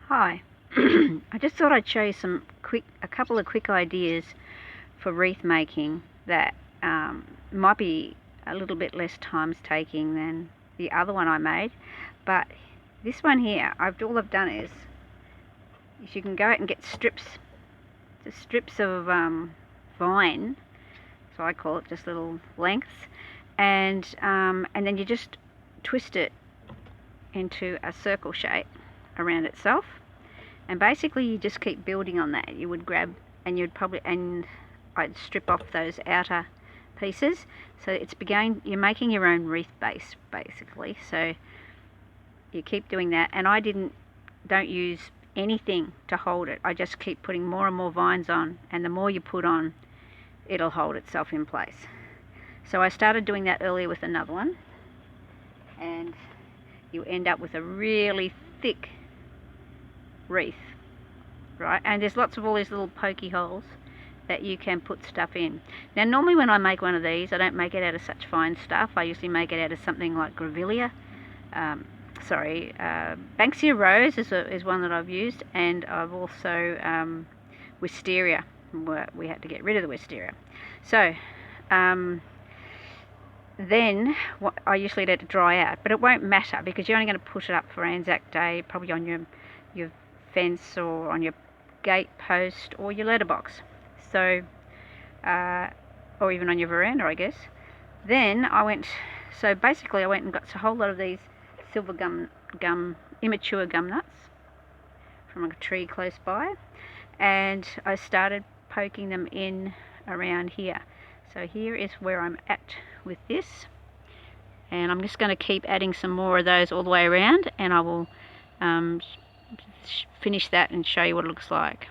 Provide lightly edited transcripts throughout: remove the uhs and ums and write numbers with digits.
Hi, I just thought I'd show you a couple of quick ideas for wreath making that might be a little bit less taking than the other one I made, but this one here, all I've done is you can go out and get strips of vine, so I call it just little lengths, and then you just twist it into a circle shape around itself, and basically you just keep building on that. You would grab and I'd strip off those outer pieces, so you're making your own wreath base basically. So you keep doing that, and I don't use anything to hold it. I just keep putting more and more vines on, and the more you put on, it'll hold itself in place. So I started doing that earlier with another one, and you end up with a really thick wreath, right? And there's lots of all these little pokey holes that you can put stuff in. Now normally when I make one of these, I don't make it out of such fine stuff. I usually make it out of something like Grevillea, Banksia rose is one that I've used, and I've also wisteria. We had to get rid of the wisteria. So then I usually let it dry out, but it won't matter because you're only going to put it up for Anzac Day, probably on your fence or on your gate post or your letterbox, so or even on your veranda, I guess. Then I went and got a whole lot of these silver immature gum nuts from a tree close by, and I started poking them in around here. So here is where I'm at with this, and I'm just going to keep adding some more of those all the way around, and I will finish that and show you what it looks like.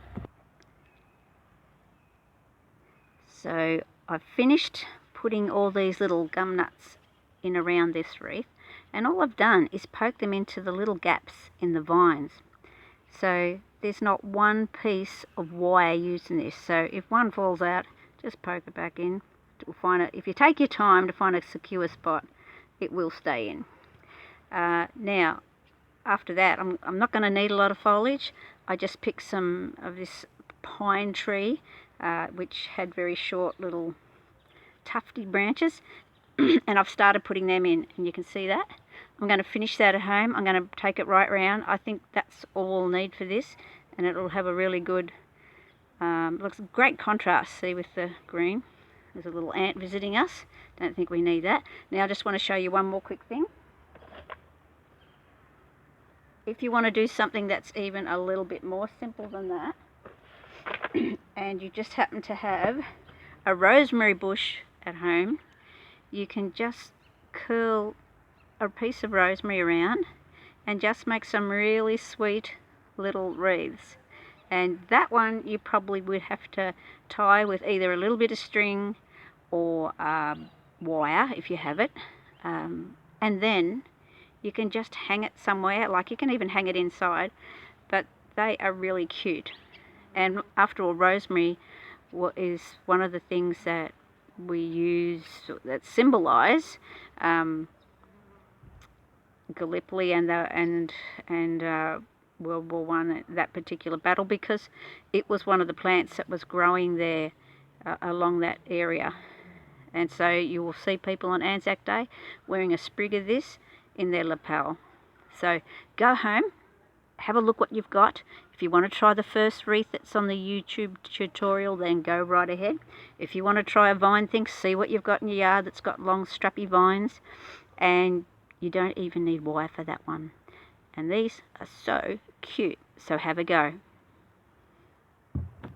So I've finished putting all these little gum nuts in around this wreath, and all I've done is poke them into the little gaps in the vines. So there's not one piece of wire used in this, so if one falls out, just poke it back in. If you take your time to find a secure spot, it will stay in. Now after that, I'm not going to need a lot of foliage. I just picked some of this pine tree, which had very short little tufty branches, and I've started putting them in, and you can see that. I'm going to finish that at home. I'm going to take it right round. I think that's all we'll need for this, and it'll have a really good, looks great contrast, see, with the green. There's a little ant visiting us. Don't think we need that. Now I just want to show you one more quick thing. If you want to do something that's even a little bit more simple than that, and you just happen to have a rosemary bush at home, you can just curl a piece of rosemary around and just make some really sweet little wreaths. And that one you probably would have to tie with either a little bit of string or wire if you have it, and then you can just hang it somewhere. Like, you can even hang it inside, but they are really cute. And after all, rosemary is one of the things that we use that symbolize Gallipoli and World War I, that particular battle, because it was one of the plants that was growing there along that area. And so you will see people on Anzac Day wearing a sprig of this in their lapel. So go home, have a look what you've got. If you want to try the first wreath that's on the YouTube tutorial, then go right ahead. If you want to try a vine thing, see what you've got in your yard that's got long strappy vines, and you don't even need wire for that one. And these are so cute, so have a go.